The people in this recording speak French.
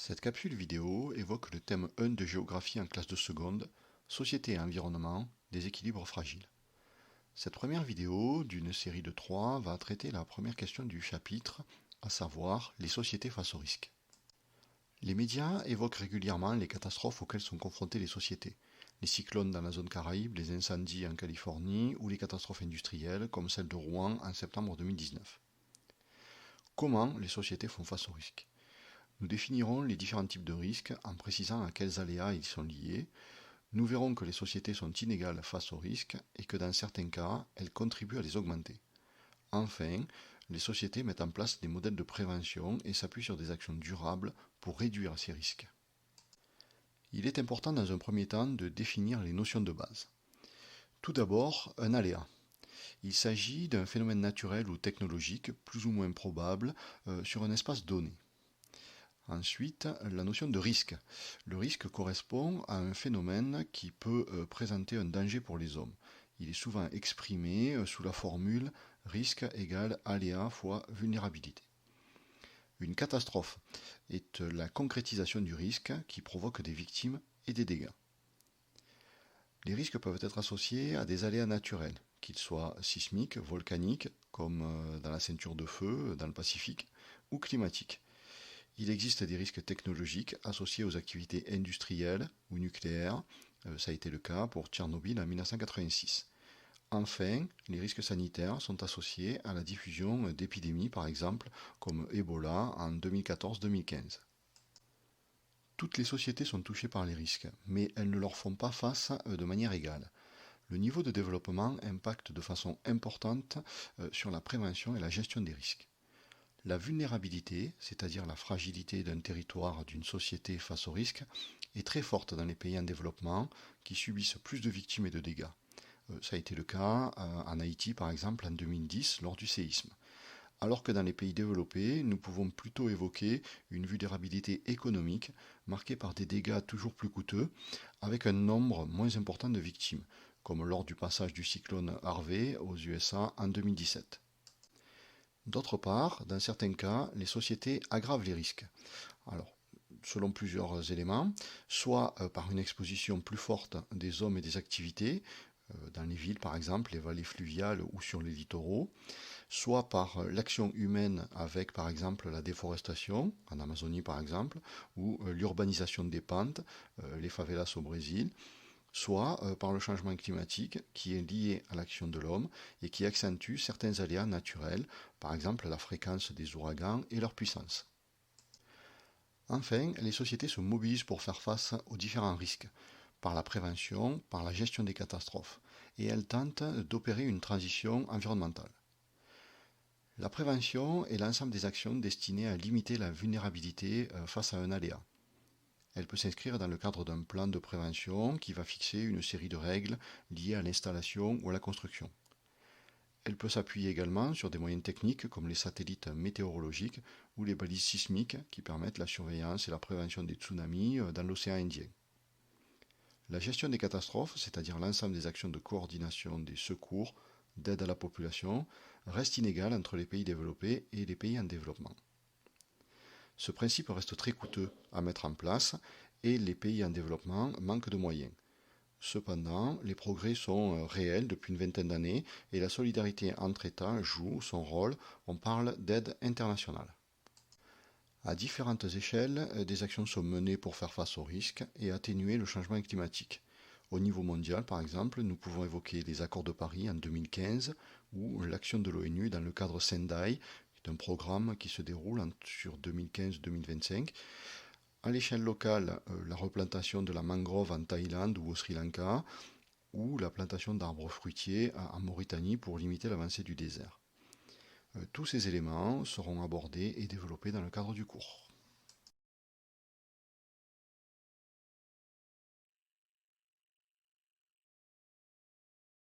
Cette capsule vidéo évoque le thème 1 de géographie en classe de seconde, Société et environnement, des équilibres fragiles. Cette première vidéo, d'une série de 3, va traiter la première question du chapitre, à savoir les sociétés face au risque. Les médias évoquent régulièrement les catastrophes auxquelles sont confrontées les sociétés. Les cyclones dans la zone Caraïbe, les incendies en Californie ou les catastrophes industrielles comme celle de Rouen en septembre 2019. Comment les sociétés font face au risque ? Nous définirons les différents types de risques en précisant à quels aléas ils sont liés. Nous verrons que les sociétés sont inégales face aux risques et que dans certains cas, elles contribuent à les augmenter. Enfin, les sociétés mettent en place des modèles de prévention et s'appuient sur des actions durables pour réduire ces risques. Il est important dans un premier temps de définir les notions de base. Tout d'abord, un aléa. Il s'agit d'un phénomène naturel ou technologique plus ou moins probable sur un espace donné. Ensuite, la notion de risque. Le risque correspond à un phénomène qui peut présenter un danger pour les hommes. Il est souvent exprimé sous la formule risque égale aléa fois vulnérabilité. Une catastrophe est la concrétisation du risque qui provoque des victimes et des dégâts. Les risques peuvent être associés à des aléas naturels, qu'ils soient sismiques, volcaniques, comme dans la ceinture de feu dans le Pacifique, ou climatiques. Il existe des risques technologiques associés aux activités industrielles ou nucléaires. Ça a été le cas pour Tchernobyl en 1986. Enfin, les risques sanitaires sont associés à la diffusion d'épidémies, par exemple, comme Ebola en 2014-2015. Toutes les sociétés sont touchées par les risques, mais elles ne leur font pas face de manière égale. Le niveau de développement impacte de façon importante sur la prévention et la gestion des risques. La vulnérabilité, c'est-à-dire la fragilité d'un territoire, d'une société face au risque, est très forte dans les pays en développement qui subissent plus de victimes et de dégâts. Ça a été le cas en Haïti par exemple en 2010 lors du séisme. Alors que dans les pays développés, nous pouvons plutôt évoquer une vulnérabilité économique marquée par des dégâts toujours plus coûteux, avec un nombre moins important de victimes, comme lors du passage du cyclone Harvey aux USA en 2017. D'autre part, dans certains cas, les sociétés aggravent les risques. Alors, selon plusieurs éléments, soit par une exposition plus forte des hommes et des activités, dans les villes par exemple, les vallées fluviales ou sur les littoraux, soit par l'action humaine avec par exemple la déforestation, en Amazonie par exemple, ou l'urbanisation des pentes, les favelas au Brésil, soit par le changement climatique qui est lié à l'action de l'homme et qui accentue certains aléas naturels, par exemple la fréquence des ouragans et leur puissance. Enfin, les sociétés se mobilisent pour faire face aux différents risques, par la prévention, par la gestion des catastrophes, et elles tentent d'opérer une transition environnementale. La prévention est l'ensemble des actions destinées à limiter la vulnérabilité face à un aléa. Elle peut s'inscrire dans le cadre d'un plan de prévention qui va fixer une série de règles liées à l'installation ou à la construction. Elle peut s'appuyer également sur des moyens techniques comme les satellites météorologiques ou les balises sismiques qui permettent la surveillance et la prévention des tsunamis dans l'océan Indien. La gestion des catastrophes, c'est-à-dire l'ensemble des actions de coordination des secours, d'aide à la population, reste inégale entre les pays développés et les pays en développement. Ce principe reste très coûteux à mettre en place et les pays en développement manquent de moyens. Cependant, les progrès sont réels depuis une vingtaine d'années et la solidarité entre États joue son rôle. On parle d'aide internationale. À différentes échelles, des actions sont menées pour faire face aux risques et atténuer le changement climatique. Au niveau mondial, par exemple, nous pouvons évoquer les accords de Paris en 2015 ou l'action de l'ONU dans le cadre Sendai, qui est un programme qui se déroule sur 2015-2025. À l'échelle locale, la replantation de la mangrove en Thaïlande ou au Sri Lanka, ou la plantation d'arbres fruitiers en Mauritanie pour limiter l'avancée du désert. Tous ces éléments seront abordés et développés dans le cadre du cours.